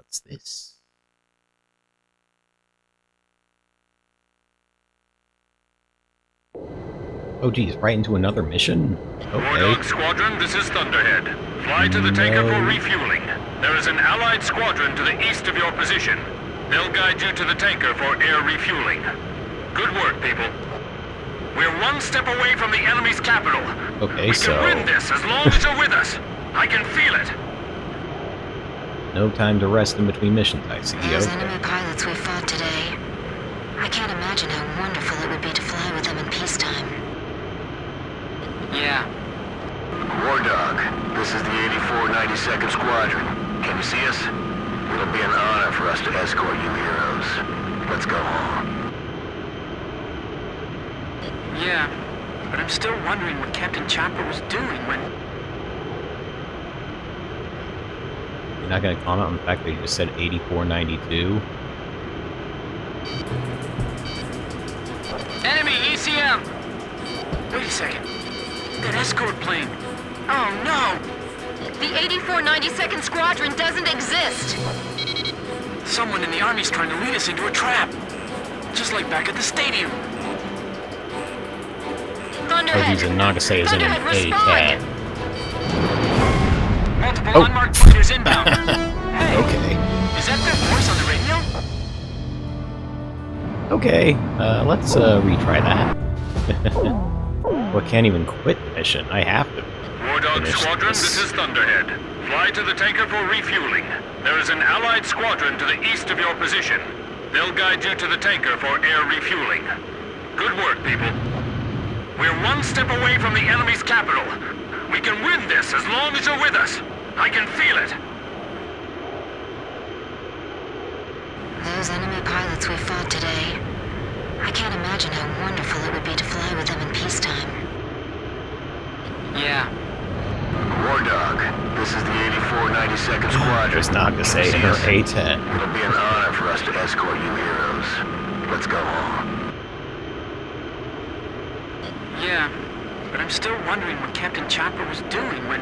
What's this? Oh geez, right into another mission? Okay. Wardog Squadron, this is Thunderhead. Fly to the tanker for refueling. There is an allied squadron to the east of your position. They'll guide you to the tanker for air refueling. Good work, people. We're one step away from the enemy's capital. Okay, we can win this as long as you're with us. I can feel it. No time to rest in between missions, I see. Those enemy pilots we fought today. I can't imagine how wonderful it would be to fly with them in peacetime. Yeah. Wardog, this is the 8492nd Squadron. Can you see us? It'll be an honor for us to escort you heroes. Let's go home. Yeah, but I'm still wondering what Captain Chopper was doing when... You're not going to comment on the fact that you just said 8492? Enemy ECM! Wait a second. That escort plane. Oh no! The 8492nd Squadron doesn't exist! Someone in the Army's trying to lead us into a trap. Just like back at the stadium. Oh, geez, and Nagase is in an A-tab. Multiple unmarked fighters inbound. Hey, okay. Is that their voice on the radio? Okay, let's retry that. Well, I can't even quit the mission. I have to. Wardog Squadron, this is Thunderhead. Fly to the tanker for refueling. There is an allied squadron to the east of your position. They'll guide you to the tanker for air refueling. Good work, people. We're one step away from the enemy's capital. We can win this as long as you're with us. I can feel it. Those enemy pilots we fought today. I can't imagine how wonderful it would be to fly with them in peacetime. Yeah. Wardog, this is the 8492nd Squadron. There's Nagase in her A-tab. It'll be an honor for us to escort you heroes. Let's go home. Yeah, but I'm still wondering what Captain Chopper was doing when...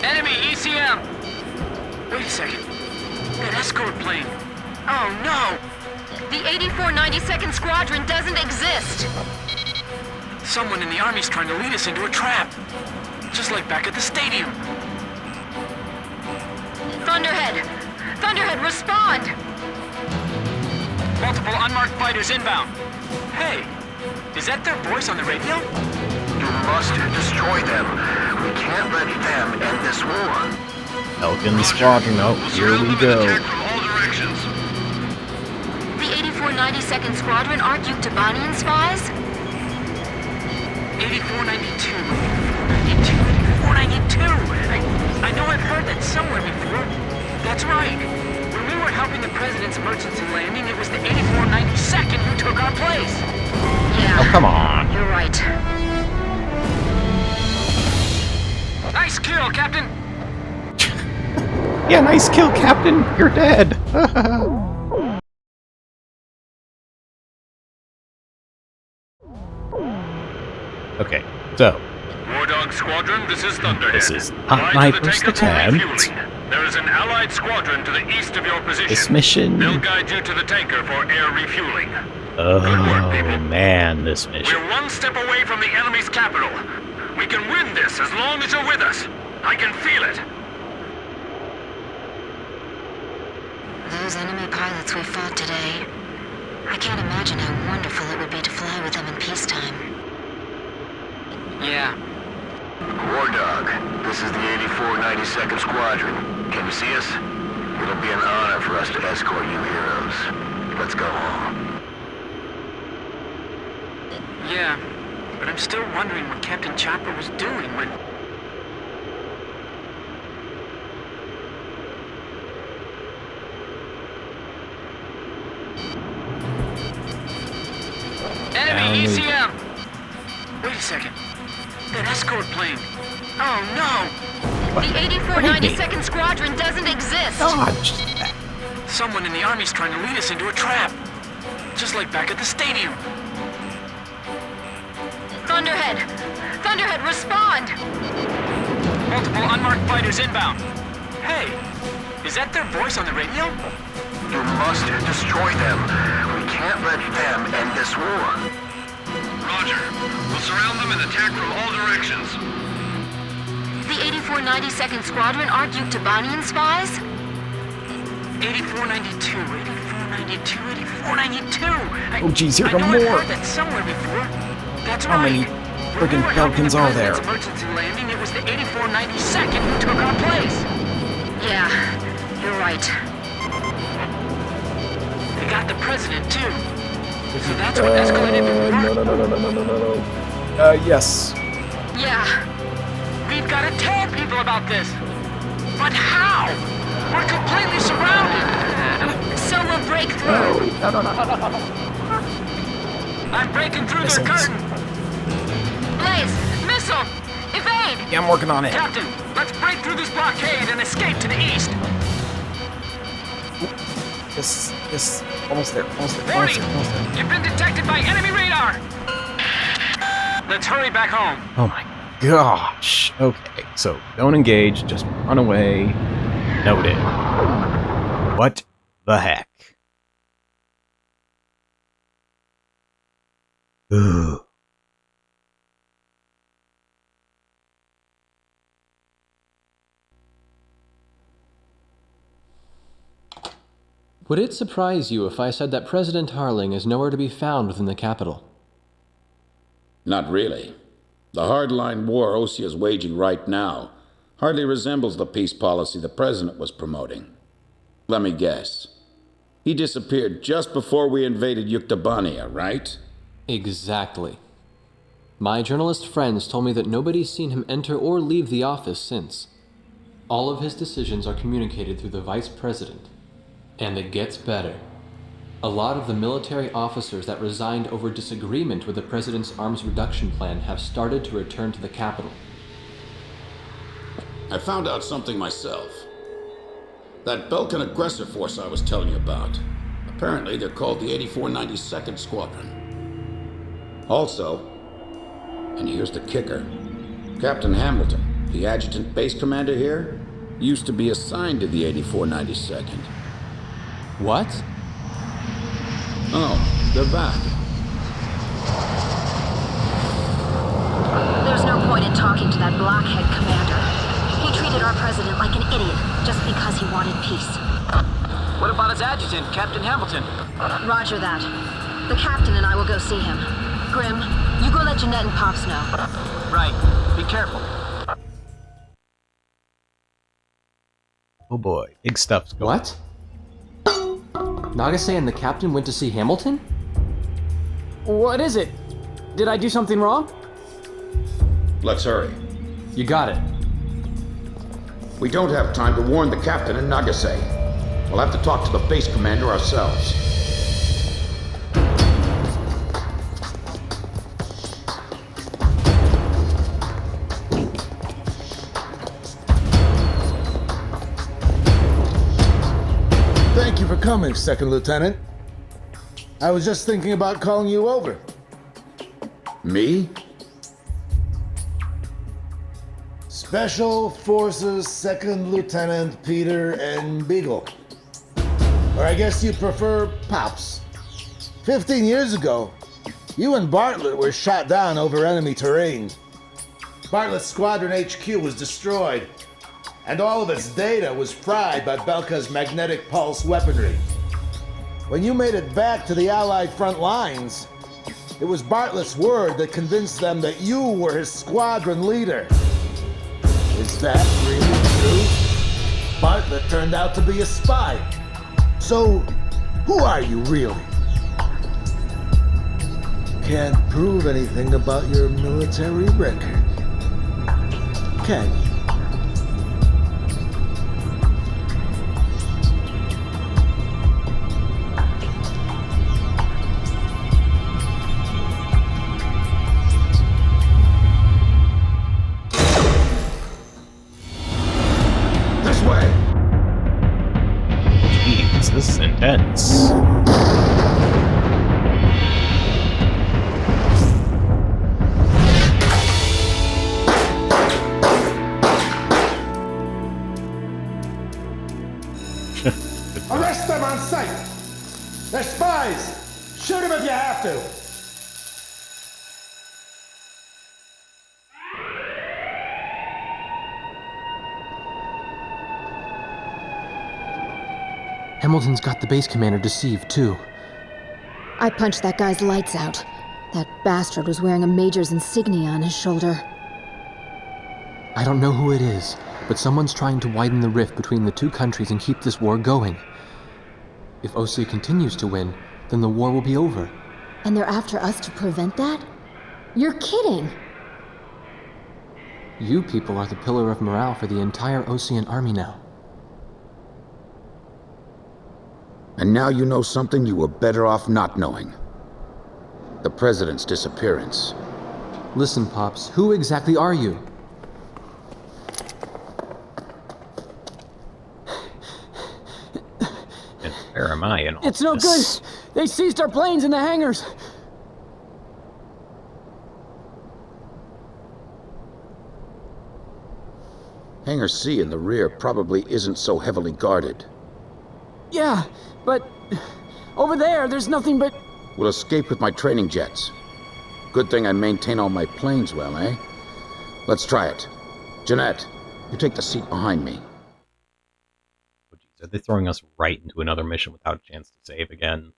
Enemy ECM! Wait a second. That escort plane. Oh no! The 8492nd Squadron doesn't exist! Someone in the Army's trying to lead us into a trap. Just like back at the stadium. Thunderhead! Thunderhead, respond! Multiple unmarked fighters inbound. Hey, is that their voice on the radio? You must destroy them. We can't let them end this war. Elkin Squadron, oh, here we go. The 8492nd Squadron aren't Yuktobanian spies? 8492. 8492. I know I've heard that somewhere before. That's right. When we were helping the President's emergency landing, it was the 8492nd who took our place. Yeah. Oh, come on. You're right. Nice kill, Captain. Yeah, nice kill, Captain. You're dead. Okay, so. Wardog Squadron, this is Thunderhead. This is not my first attempt. There is an allied squadron to the east of your position. This mission. They'll guide you to the tanker for air refueling. Oh, Good work, people. man, this mission. We're one step away from the enemy's capital. We can win this as long as you're with us. I can feel it. Those enemy pilots we fought today. I can't imagine how wonderful it would be to fly with them in peacetime. Yeah. Wardog, this is the 8492nd Squadron. Can you see us? It'll be an honor for us to escort you heroes. Let's go home. Yeah, but I'm still wondering what Captain Chopper was doing when... Enemy ECM! Wait a second. That escort plane. Oh no! The 8492nd Squadron doesn't exist! Dodge. Someone in the Army's trying to lead us into a trap. Just like back at the stadium. Thunderhead! Thunderhead, respond! Multiple unmarked fighters inbound. Hey, is that their voice on the radio? You must destroy them. We can't let them end this war. Roger. We'll surround them and attack from all directions. The 84 92nd Squadron aren't Yuktobanian spies? 8492, 8492, 8492. Oh, geez, here I come know I've more. heard that somewhere before. That's How right. many When friggin' we were helping Belkans the are there? President's emergency landing, it was the 84 92nd who took our place. Yeah, you're right. They got the president, too. So that's what escalated the war? Yes. Yeah. We've got to tell people about this. But how? We're completely surrounded. So we'll break through. I'm breaking through Missiles. their curtain. Blaze, missile, evade! Yeah, I'm working on it. Captain, let's break through this blockade and escape to the east. Yes. Almost there. Warning! You've been detected by enemy radar. Let's hurry back home. Oh my gosh. Okay, so don't engage, just run away. Noted. What the heck? Ugh. Would it surprise you if I said that President Harling is nowhere to be found within the capital? Not really. The hardline war Osea is waging right now hardly resembles the peace policy the president was promoting. Let me guess. He disappeared just before we invaded Yuktobania, right? Exactly. My journalist friends told me that nobody's seen him enter or leave the office since. All of his decisions are communicated through the vice president. And it gets better. A lot of the military officers that resigned over disagreement with the president's arms reduction plan have started to return to the capital. I found out something myself. That Belkan aggressor force I was telling you about. Apparently they're called the 84 92nd Squadron. Also, and here's the kicker, Captain Hamilton, the adjutant base commander here, used to be assigned to the 84 92nd. What? Oh, they're back. There's no point in talking to that blockhead commander. He treated our president like an idiot just because he wanted peace. What about his adjutant, Captain Hamilton? Roger that. The captain and I will go see him. Grim, you go let Jeanette and Pops know. Right. Be careful. Oh boy, big stuff's going. What? Nagase and the captain went to see Hamilton? What is it? Did I do something wrong? Let's hurry. You got it. We don't have time to warn the captain in Nagase. We'll have to talk to the base commander ourselves. Thank you for coming, Second Lieutenant. I was just thinking about calling you over. Me? Special Forces Second Lieutenant Peter and Beagle. Or I guess you prefer Pops. 15 years ago, you and Bartlett were shot down over enemy terrain. Bartlett's Squadron HQ was destroyed, and all of its data was fried by Belka's magnetic pulse weaponry. When you made it back to the Allied front lines, it was Bartlett's word that convinced them that you were his squadron leader. Is that really true? Bartlett turned out to be a spy. So, who are you really? Can't prove anything about your military record, can you? This way! Jeez, this is intense. Arrest them on sight! They're spies! Shoot them if you have to! Hamilton's got the base commander deceived, too. I punched that guy's lights out. That bastard was wearing a major's insignia on his shoulder. I don't know who it is, but someone's trying to widen the rift between the two countries and keep this war going. If OC continues to win, then the war will be over. And they're after us to prevent that? You're kidding! You people are the pillar of morale for the entire Ocean army now. And now you know something you were better off not knowing. The President's disappearance. Listen, Pops, who exactly are you? And where am I in all It's no this? good! They seized our planes in the hangars! Hangar C in the rear probably isn't so heavily guarded. Yeah, but over there's nothing but... We'll escape with my training jets. Good thing I maintain all my planes well, eh? Let's try it. Jeanette, you take the seat behind me. Oh, geez, are they throwing us right into another mission without a chance to save again?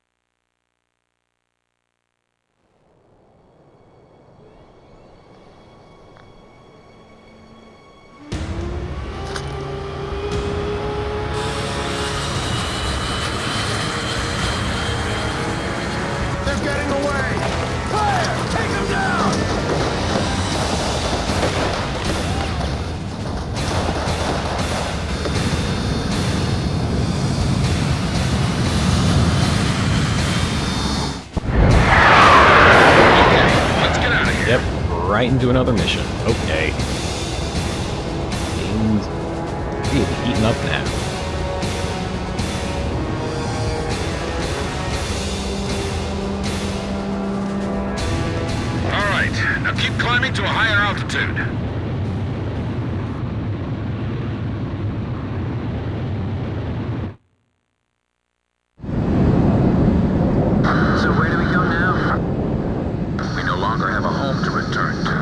They're getting away! Fire! Take them down! Let's get out of here. Yep, right into another mission. Okay. Things really heating up now. All right, now keep climbing to a higher altitude. So where do we go now? We no longer have a home to return to.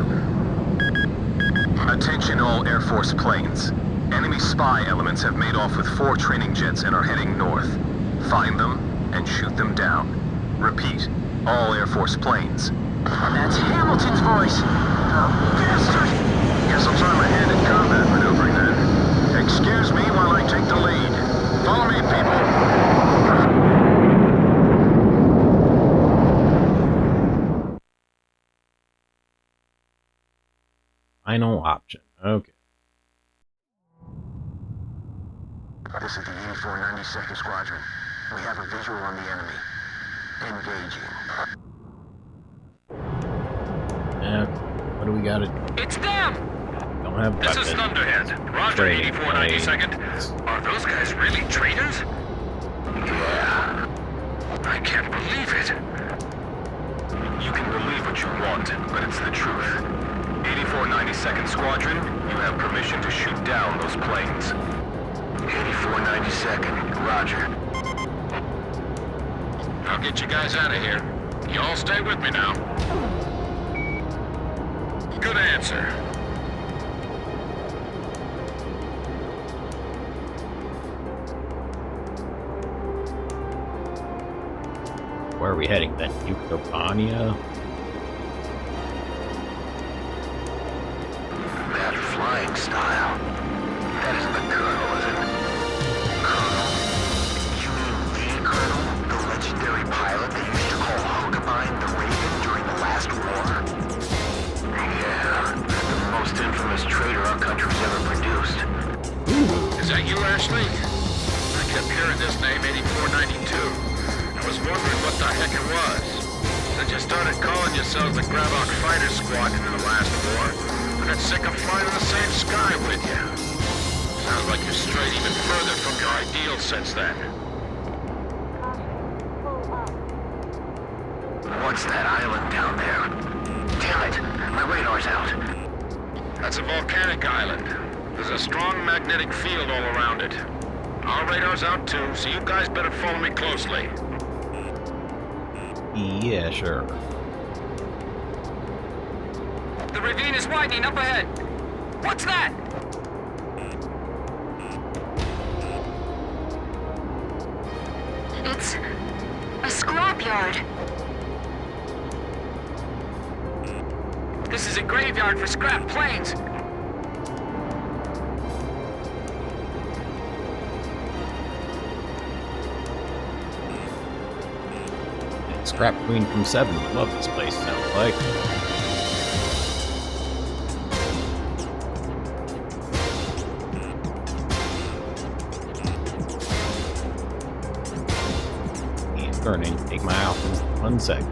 Attention all Air Force planes. Enemy spy elements have made off with 4 training jets and are heading north. Find them and shoot them down. Repeat, all Air Force planes. That's Hamilton's voice! The bastard! Guess I'll try my hand at combat maneuvering then. Excuse me while I take the lead. Follow me, people. Final option. Okay. This is the 8492nd Squadron. We have a visual on the enemy. Engaging. What do we got to do? It's them! Don't have This weapons. is Thunderhead. Roger, Training 8492nd. Are those guys really traitors? Yeah. I can't believe it. You can believe what you want, but it's the truth. 8492nd Squadron, you have permission to shoot down those planes. 8492nd. Roger. I'll get you guys out of here. You all stay with me now. Good answer. Where are we heading then? Ukobania? That flying style. That isn't the Colonel, is it? Colonel? You mean the Colonel? The legendary pilot they used to call Huckabine the Raven during the last war? Yeah, the most infamous traitor our country's ever produced. Is that you, Ashley? I kept hearing this name 8492. I was wondering what the heck it was. Since you started calling yourselves the Gravok Fighter Squadron in the last war, I got sick of flying in the same sky with you. Sounds like you've strayed even further from your ideals since then. What's that island down there? Damn it, my radar's out. That's a volcanic island. There's a strong magnetic field all around it. Our radar's out too, so you guys better follow me closely. Yeah, sure. The ravine is widening up ahead. What's that? It's a scrapyard. This is a graveyard for scrap planes. Scrap Queen from 7 would love this place, sounds like. He's burning. Take my out in 1 second.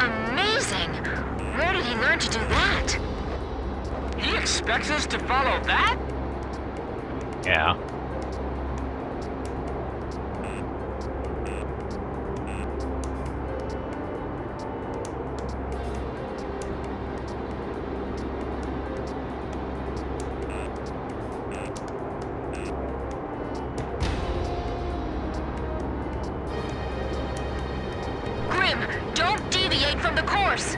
Amazing! Where did he learn to do that? He expects us to follow that? Yeah. Grim, don't deviate from the course!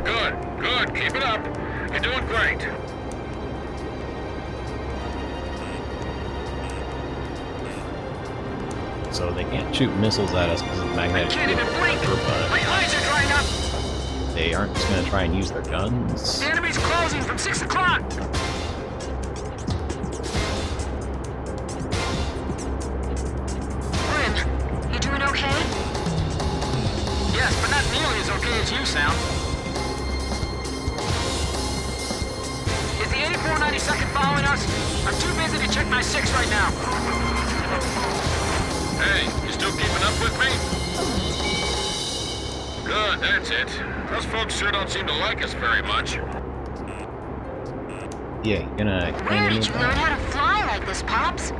Good, keep it up. You're doing great. So they can't shoot missiles at us because of the I magnetic can't even field, blink! but My eyes are drying up! they aren't just gonna try and use their guns. The enemy's closing from 6 o'clock! Grim, you doing okay? Yes, but not nearly as okay as you sound. Is the 8492nd following us? I'm too busy to check my 6 right now. Hey, you still keeping up with me? Good, that's it. Those folks sure don't seem to like us very much. Yeah, you gonna explain Where to me did you learn about how to fly like this, Pops?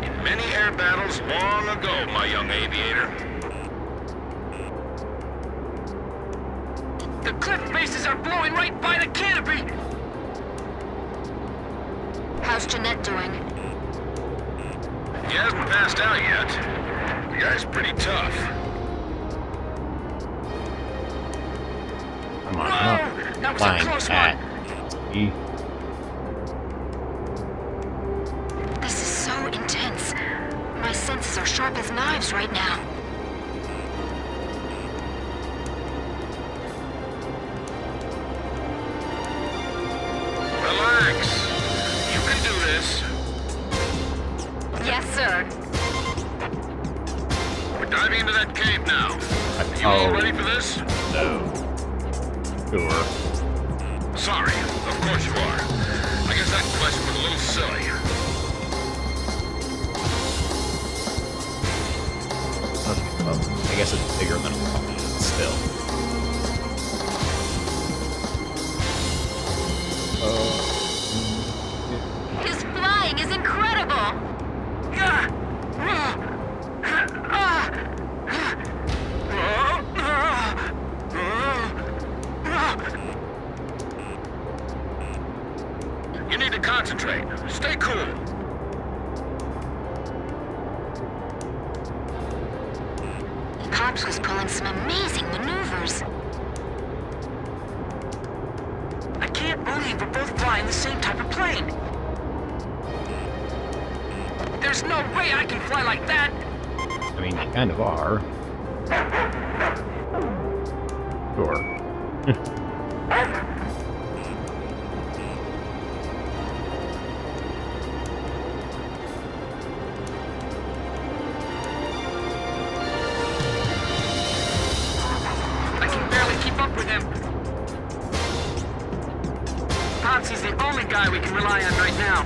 In many air battles long ago, my young aviator. The cliff faces are blowing right by the canopy! How's Jeanette doing? He hasn't passed out yet. The guy's pretty tough. Come on, Whoa! That was a flying close cat. one! See? This is so intense. My senses are sharp as knives right now. Relax. You can do this. Yes, sir. We're diving into that cave now. You all ready for this? No. Sure. Sorry, of course you are. I guess that question was a little silly. Okay, well, I guess it's bigger than a rocket, but still. His flying is incredible! You need to concentrate. Stay cool. Pops was pulling some amazing maneuvers. I can't believe we're both flying the same type of plane. There's no way I can fly like that! I mean, you kind of are. Sure. I can barely keep up with him. Popsy's the only guy we can rely on right now.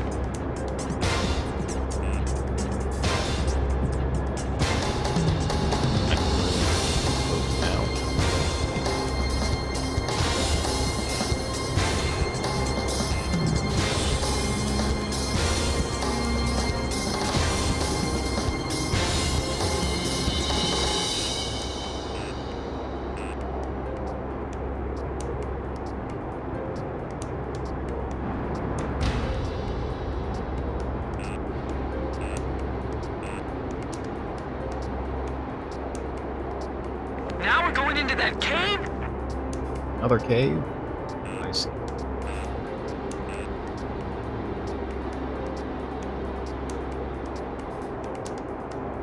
Now we're going into that cave? Another cave? I see.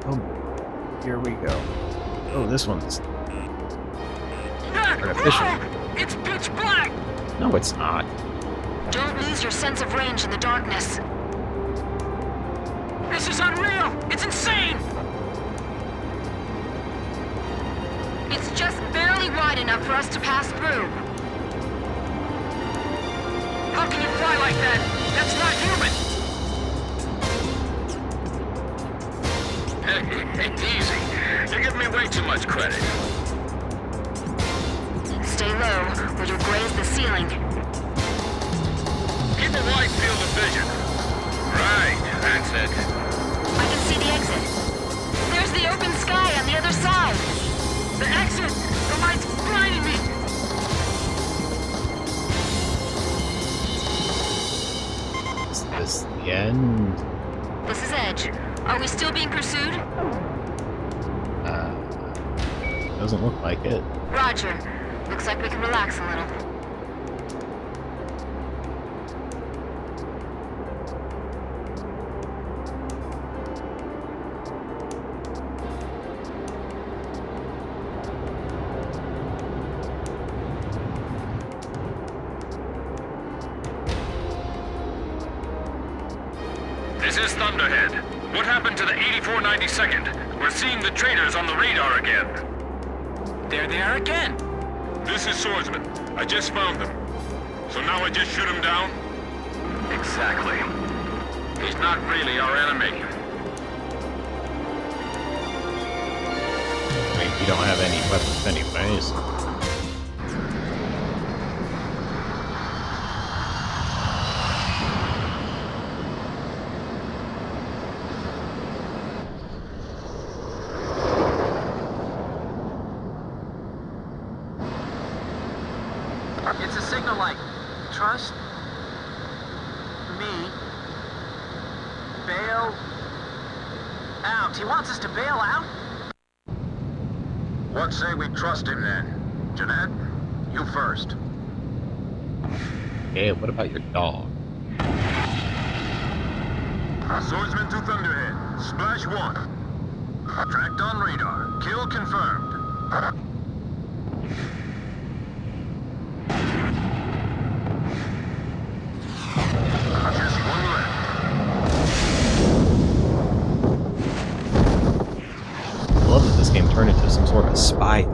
Oh, here we go. Oh, this one's artificial. It's pitch black! No, it's not. Don't lose your sense of range in the darkness. This is unreal! It's insane! It's just barely wide enough for us to pass through. How can you fly like that? That's not human! Hey, easy. You're giving me way too much credit. Stay low, or you'll graze the ceiling. Keep a wide field of vision. Right, that's it. I can see the exit. There's the open sky on the other side. The exit! The light's blinding me! Is this the end? This is Edge. Are we still being pursued? Doesn't look like it. Roger. Looks like we can relax a little. This is Thunderhead. What happened to the 8492nd? We're seeing the traitors on the radar again. There they are again! This is Swordsman. I just found them. So now I just shoot him down? Exactly. He's not really our enemy. I mean, we don't have any weapons anyways. It's a signal like, trust me, bail out. He wants us to bail out? What say we trust him then? Jeanette, you first. Okay, what about your dog? Swordsman to Thunderhead. Splash 1. Tracked on radar. Kill confirmed. Just one left. I love that this game turned into some sort of spy.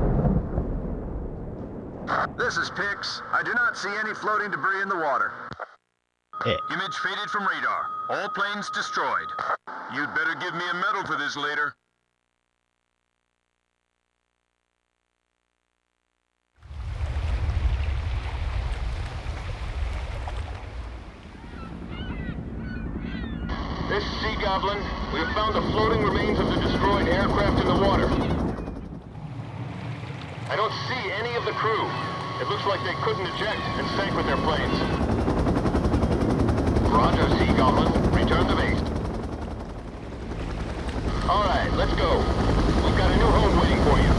This is Pix. I do not see any floating debris in the water. Yeah. Image faded from radar. All planes destroyed. You'd better give me a medal for this later. This is Sea Goblin. We have found the floating remains of the destroyed aircraft in the water. I don't see any of the crew. It looks like they couldn't eject and sank with their planes. Roger, Sea Goblin. Return to base. All right, let's go. We've got a new home waiting for you.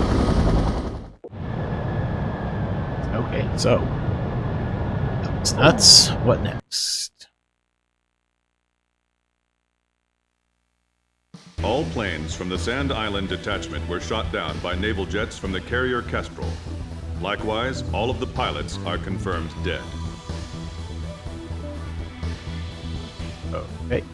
Okay, so that was nuts. What next? All planes from the Sand Island detachment were shot down by naval jets from the carrier Kestrel. Likewise, all of the pilots are confirmed dead. Okay.